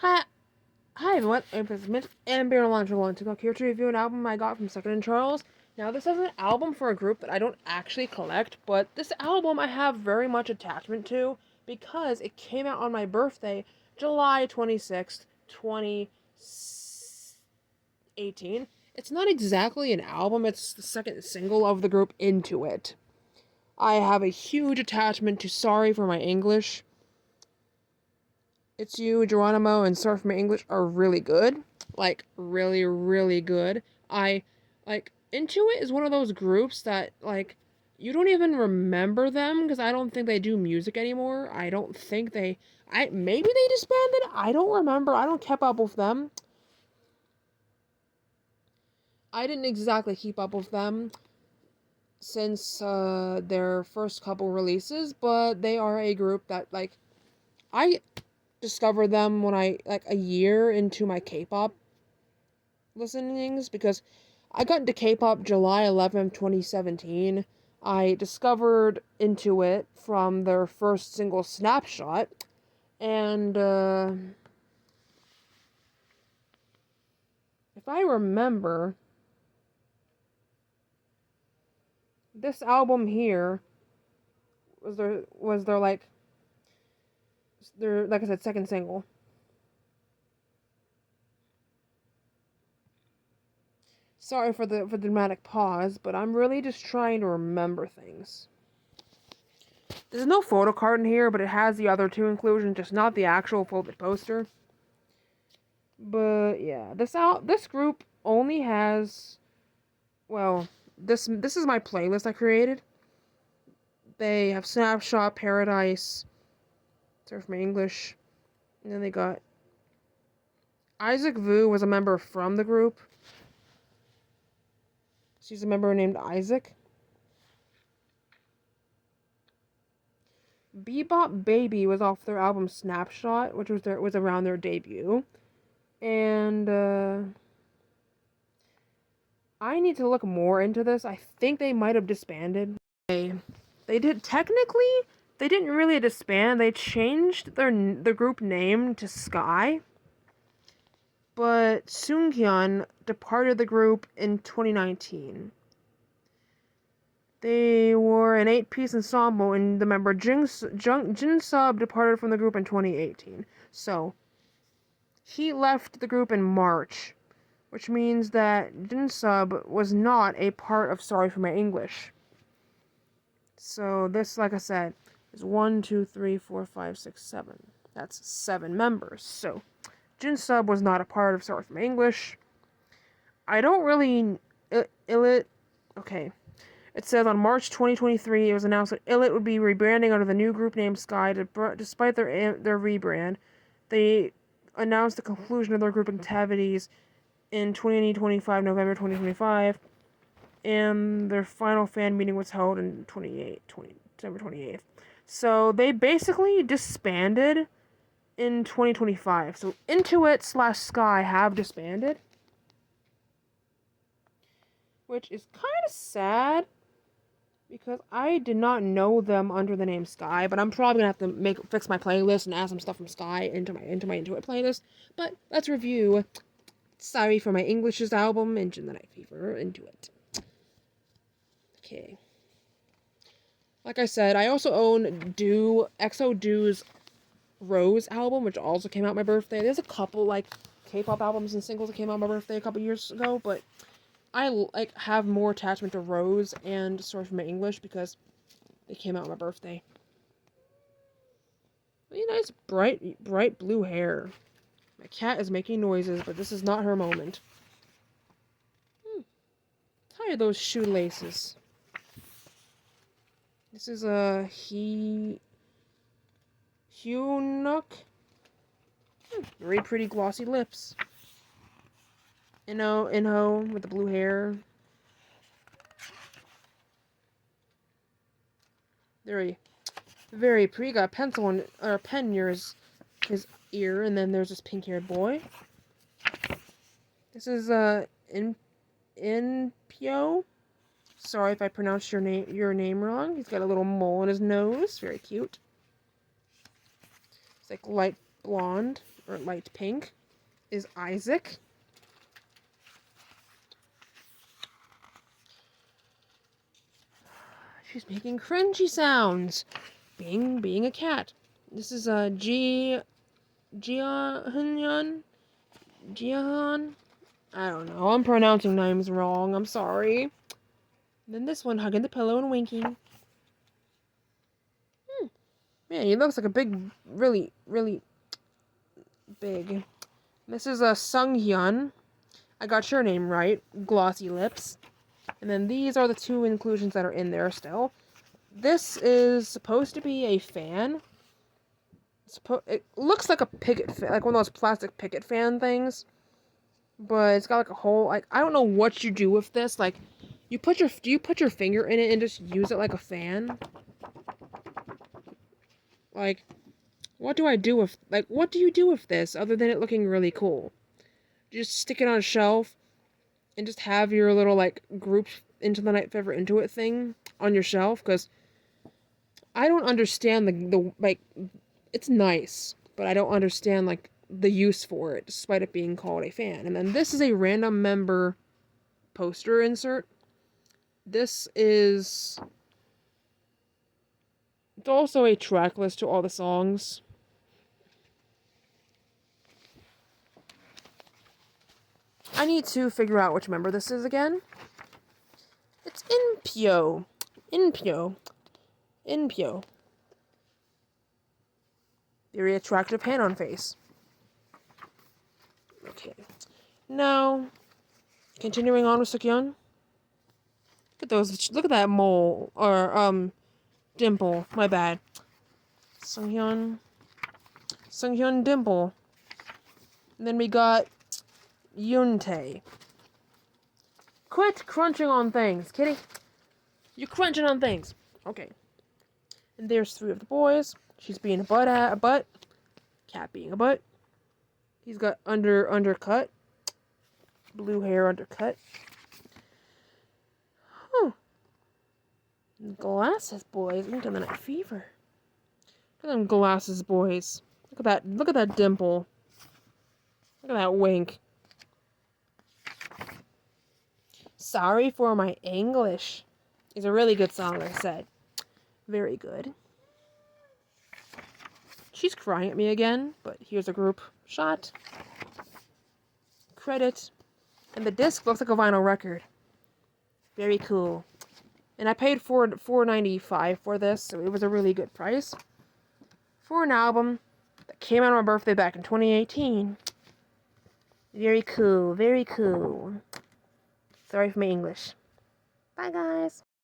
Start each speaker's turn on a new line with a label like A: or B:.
A: Hi, hi everyone. It's Mitch and Bear Launch One to here to review an album I got from Second and Charles. Now, this is an album for a group that I don't actually collect, but this album I have very much attachment to because it came out on my birthday, July 26th, 2018. It's not exactly an album, it's the second single of the group IN2IT. I have a huge attachment to Sorry for My English. It's You, Geronimo, and Sorry for My English are really good. Like, really, really good. Intuit is one of those groups that, like, you don't even remember them because I don't think they do music anymore. I don't think maybe they disbanded? I don't remember. I don't keep up with them. I didn't exactly keep up with them since their first couple releases, but they are a group that, like, I discovered them when a year into my K-pop listenings, because I got into K-pop July 11th, 2017. I discovered IN2IT from their first single, Snapshot, and if I remember, this album here was their like I said, second single. Sorry for the dramatic pause, but I'm really just trying to remember things. There's no photo card in here, but it has the other two inclusions, just not the actual folded poster. But yeah, this group only has, well, this is my playlist I created. They have Snapshot, Paradise, Sorry for My English, and then they got Isaac Vu was a member from the group. She's a member named Isaac. Bebop Baby was off their album Snapshot, which was around their debut. And I need to look more into this. I think they might have disbanded. They didn't really disband. They changed their group name to Sky. But Seungkyun departed the group in 2019. They were an 8-piece ensemble, and the member Jin Sub departed from the group in 2018. So, he left the group in March, which means that Jin Sub was not a part of Sorry for My English. So this, like I said, is 1, 2, 3, 4, 5, 6, 7. That's 7 members. So Jin Sub was not a part of Sorry for My English. I don't really... Illit... Okay. It says on March 2023, it was announced that Illit would be rebranding under the new group name Sky. Despite their rebrand, they announced the conclusion of their group activities in 2025, November 2025, and their final fan meeting was held in December 28th. So they basically disbanded in 2025. So IN2IT / Sky have disbanded, which is kind of sad because I did not know them under the name Sky. But I'm probably gonna have to fix my playlist and add some stuff from Sky into my IN2IT playlist. But let's review Sorry for My English's album, Engine the Night Fever, IN2IT. Okay. Like I said, I also own EXO Do's Rose album, which also came out my birthday. There's a couple, like, K-pop albums and singles that came out my birthday a couple years ago, but I, like, have more attachment to Rose and Sorry for My English because they came out on my birthday. Really nice, bright blue hair. My cat is making noises, but this is not her moment. Tie those shoelaces. This is a Hyunuk. Very pretty glossy lips. Inho with the blue hair. Very, very pretty. Got a pencil or a pen near his ear, and then there's this pink-haired boy. This is Inpyo. Sorry if I pronounced your name wrong. He's got a little mole in his nose. Very cute. It's like light blonde. or light pink, is Isaac. She's making cringy sounds. Being a cat. This is Jiahan. I don't know. I'm pronouncing names wrong. I'm sorry. Then this one hugging the pillow and winking. Man, he looks like a big, really, really big. This is a Sunghyun. I got your name right. Glossy lips. And then these are the two inclusions that are in there still. This is supposed to be a fan. It looks like a picket fan, like one of those plastic picket fan things. But it's got like a hole. Like, I don't know what you do with this. Like, do you put your finger in it and just use it like a fan? Like, what do you do with this other than it looking really cool? You just stick it on a shelf and just have your little, like, group Into the Night Forever Into It thing on your shelf? Because I don't understand like, it's nice, but I don't understand, like, the use for it, despite it being called a fan. And then this is a random member poster insert. This is... It's also a track list to all the songs. I need to figure out which member this is again. It's In2IT. In2IT. Very attractive hand-on face. Okay. Now, continuing on with Sukyeon. Look at that mole. Or, dimple. My bad. Sunghyun dimple. And then we got Yoontae. Quit crunching on things, kitty. You're crunching on things. Okay. And there's three of the boys. She's being a butt. Cat being a butt. He's got undercut. Blue hair undercut. Huh. Glasses boys. Into the night fever. Look at them glasses boys. Look at that dimple. Look at that wink. Sorry for my English. It's a really good song, I said. Very good. She's crying at me again, but here's a group shot. Credit. And the disc looks like a vinyl record. Very cool. And I paid $4.95 for this, so it was a really good price. For an album that came out on my birthday back in 2018. Very cool, very cool. Sorry for my English. Bye, guys.